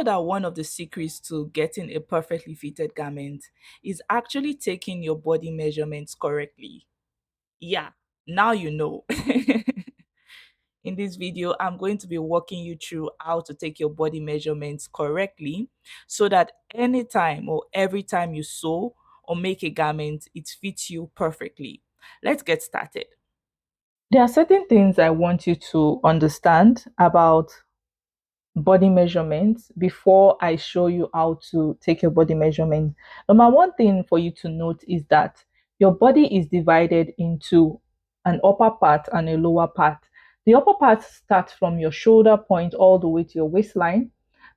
know that one of the secrets to getting a perfectly fitted garment is actually taking your body measurements correctly? Yeah, now you know. In this video, I'm going to be walking you through how to take your body measurements correctly so that anytime or every time you sew or make a garment, it fits you perfectly. Let's get started. There are certain things I want you to understand about body measurements before I show you how to take your body measurement. Number one thing for you to note is that your body is divided into an upper part and a lower part. The upper part starts from your shoulder point all the way to your waistline,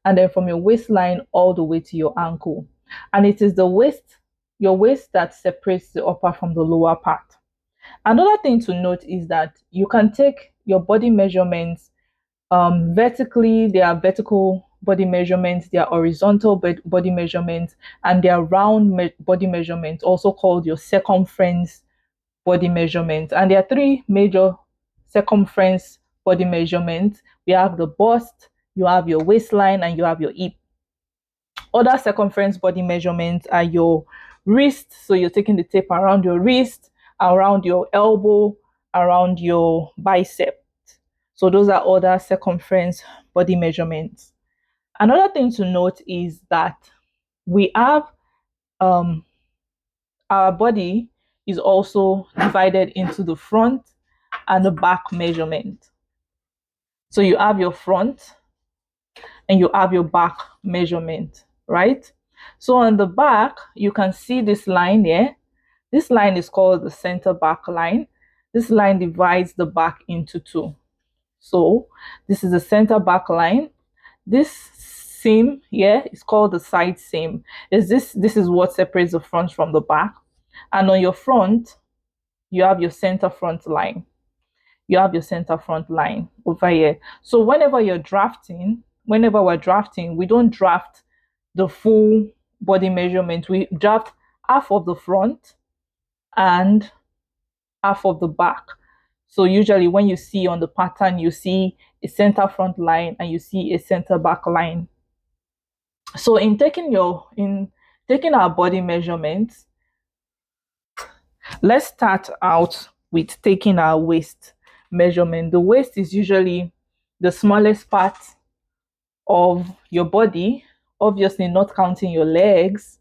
and then from your waistline all the way to your ankle. And it is the waist, your waist, that separates the upper from the lower part. Another thing to note is that you can take your body measurements vertically. There are vertical body measurements, there are horizontal body measurements, and there are round body measurements, also called your circumference body measurements. And there are three major circumference body measurements. We have the bust, you have your waistline, and you have your hip. Other circumference body measurements are your wrist. So you're taking the tape around your wrist, around your elbow, around your bicep. So those are other circumference body measurements. Another thing to note is that we have um, our body is also divided into the front and the back measurement. So you have your front and you have your back measurement, right? So on the back, you can see this line here. This line is called the center back line. This line divides the back into two. So this is the center back line. This seam here is called the side seam. This is what separates the front from the back. And on your front, you have your center front line. You have your center front line over here. So whenever we're drafting, we don't draft the full body measurement. We draft half of the front and half of the back. So usually when you see on the pattern, you see a center front line and you see a center back line. So in taking our body measurements, let's start out with taking our waist measurement. The waist is usually the smallest part of your body, obviously not counting your legs.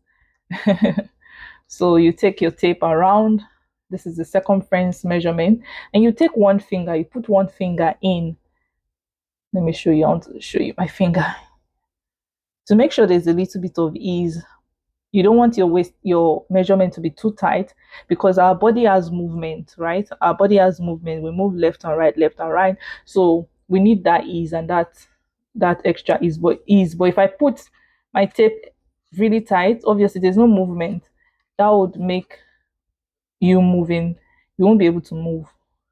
So you take your tape around. This is the circumference measurement, and you take one finger, you put one finger in. Let me show you. I want to show you my finger to make sure there's a little bit of ease. You don't want your measurement to be too tight, because our body has movement, right? Our body has movement. We move left and right, left and right. So we need that ease and that extra ease. But if I put my tape really tight, obviously there's no movement. That would make you moving. You won't be able to move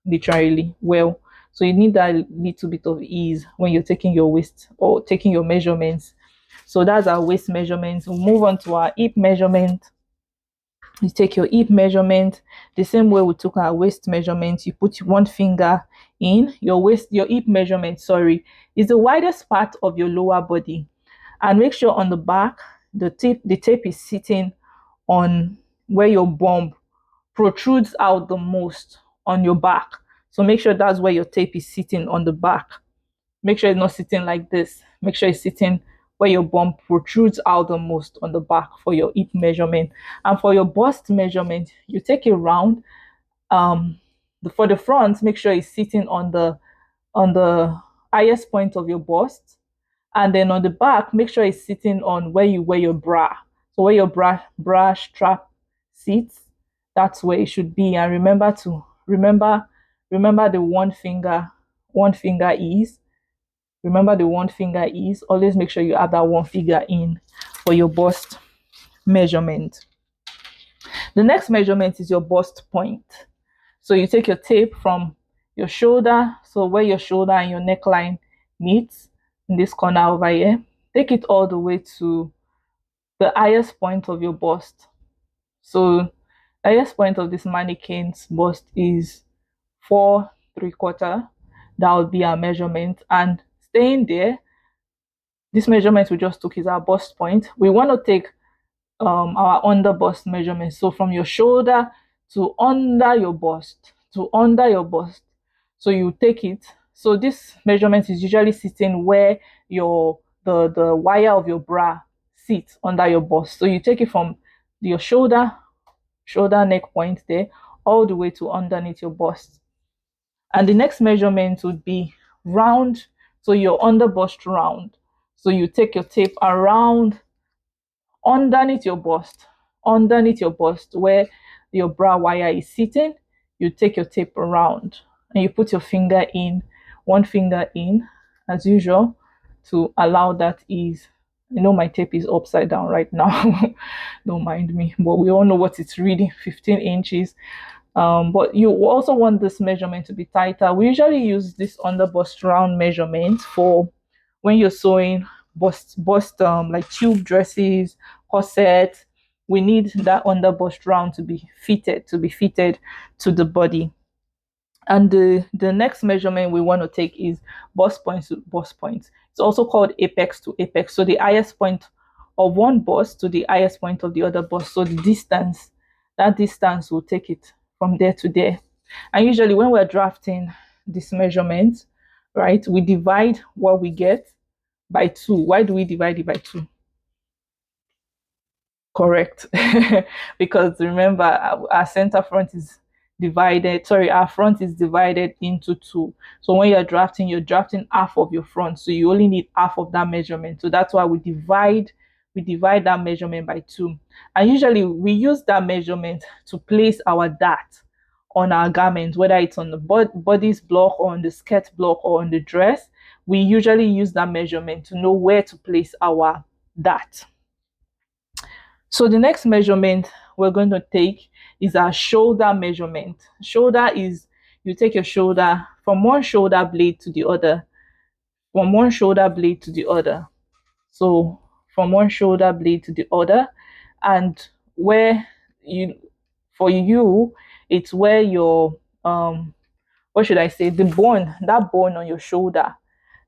literally well. So you need that little bit of ease when you're taking your waist or taking your measurements. So that's our waist measurements. We'll move on to our hip measurement. You take your hip measurement the same way we took our waist measurement. You put one finger in your hip measurement, sorry, is the widest part of your lower body. And make sure on the back, the tape is sitting on where your bump protrudes out the most on your back. So make sure that's where your tape is sitting on the back. Make sure it's not sitting like this. Make sure it's sitting where your bump protrudes out the most on the back for your hip measurement. And for your bust measurement, you take it round. For the front, make sure it's sitting on the highest point of your bust. And then on the back, make sure it's sitting on where you wear your bra. So where your bra strap sits, that's where it should be. And remember the one finger ease. Remember the one finger ease. Always make sure you have that one finger in for your bust measurement. The next measurement is your bust point. So you take your tape from your shoulder, so where your shoulder and your neckline meets in this corner over here. Take it all the way to the highest point of your bust. So the highest point of this mannequin's bust is 4 3/4. That would be our measurement. And staying there, This measurement we just took is our bust point. We want to take our under bust measurement. So from your shoulder to under your bust, to under your bust. So you take it. So this measurement is usually sitting where your the wire of your bra sits under your bust. So you take it from your shoulder neck point there all the way to underneath your bust. And the next measurement would be round. So your under bust round. So you take your tape around underneath your bust, underneath your bust where your bra wire is sitting. You take your tape around and you put your finger in, one finger in as usual to allow that ease. You know my tape is upside down right now. Don't mind me, but we all know what it's reading, 15 inches. But you also want this measurement to be tighter. We usually use this under bust round measurement for when you're sewing bust like tube dresses, corset. We need that under bust round to be fitted to the body. And the next measurement we want to take is bust point to bust point. It's also called apex to apex. So the highest point of one bust to the highest point of the other bust. So the distance, that distance will take it from there to there. And usually when we're drafting this measurement, right, we divide what we get by 2. Why do we divide it by 2? Correct. Because remember, our center front is divided, sorry, our front is divided into 2. So when you're drafting half of your front. So you only need half of that measurement. So that's why we divide that measurement by 2. And usually we use that measurement to place our dart on our garment, whether it's on the body's block or on the skirt block or on the dress. We usually use that measurement to know where to place our dart. So the next measurement we're going to take is our shoulder measurement. Shoulder is, you take your shoulder from one shoulder blade to the other, from one shoulder blade to the other. So from one shoulder blade to the other, and where you, for you, it's where your what should I say, the bone, that bone on your shoulder,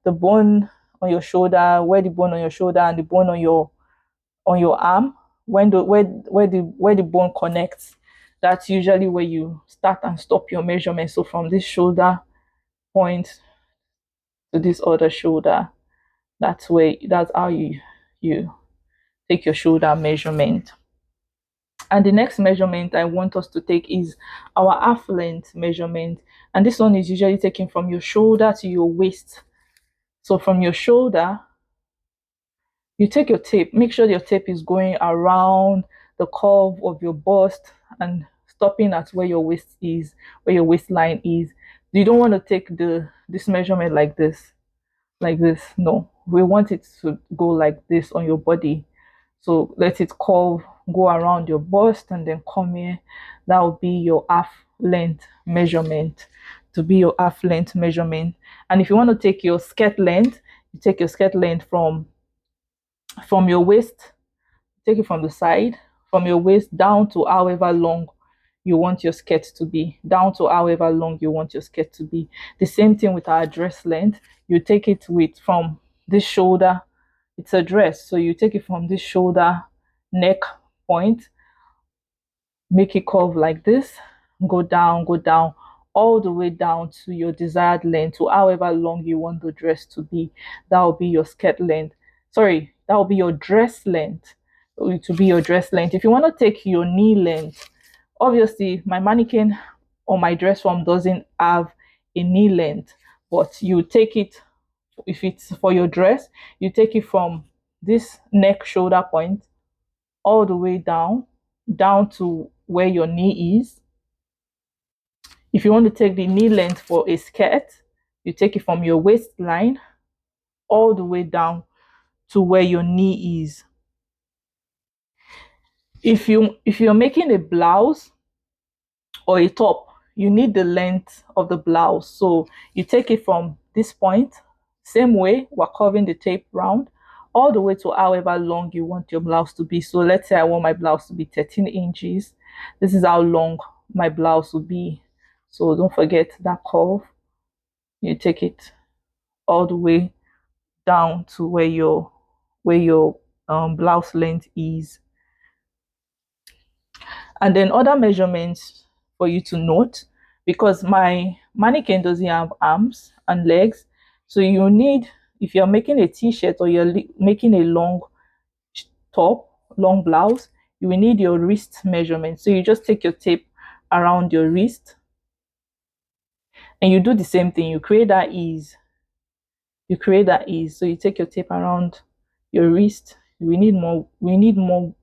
the bone on your shoulder, where the bone on your shoulder and the bone on your arm, when the where the bone connects, that's usually where you start and stop your measurement. So from this shoulder point to this other shoulder, that's how you take your shoulder measurement. And the next measurement I want us to take is our half length measurement. And this one is usually taken from your shoulder to your waist. So from your shoulder, you take your tape, make sure your tape is going around the curve of your bust and stopping at where your waist is, where your waistline is. You don't want to take this measurement like this, like this. No, we want it to go like this on your body. So let it curve, go around your bust and then come here. That will be your half length measurement, to be your half length measurement. And if you want to take your skirt length, you take your skirt length from your waist, take it from the side, from your waist down to however long you want your skirt to be, down to however long you want your skirt to be. The same thing with our dress length. You take it with from this shoulder, it's a dress, so you take it from this shoulder neck point, make it curve like this, go down all the way down to your desired length, to however long you want the dress to be. That will be your skirt length. Sorry, that will be your dress length. To be your dress length. If you want to take your knee length, obviously my mannequin or my dress form doesn't have a knee length, but you take it, if it's for your dress, you take it from this neck shoulder point all the way down to where your knee is. If you want to take the knee length for a skirt, you take it from your waistline all the way down to where your knee is. If you're making a blouse or a top, you need the length of the blouse. So you take it from this point, same way we're curving the tape round all the way to however long you want your blouse to be. So let's say I want my blouse to be 13 inches. This is how long my blouse will be. So don't forget that curve. You take it all the way down to where your where your blouse length is. And then other measurements for you to note, because my mannequin doesn't have arms and legs, so you need, if you're making a t-shirt or you're making a long top, long blouse, you will need your wrist measurement. So you just take your tape around your wrist and you do the same thing. You create that ease. So you take your tape around your wrist. We need more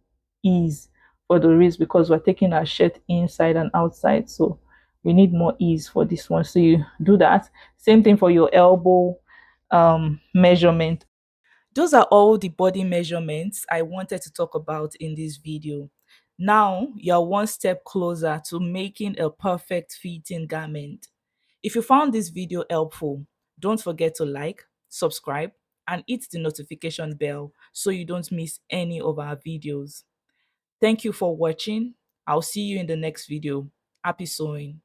ease for the wrist because we're taking our shirt inside and outside. So we need more ease for this one. So you do that. Same thing for your elbow measurement. Those are all the body measurements I wanted to talk about in this video. Now you're one step closer to making a perfect fitting garment. If you found this video helpful, don't forget to like, subscribe, and hit the notification bell so you don't miss any of our videos. Thank you for watching. I'll see you in the next video. Happy sewing.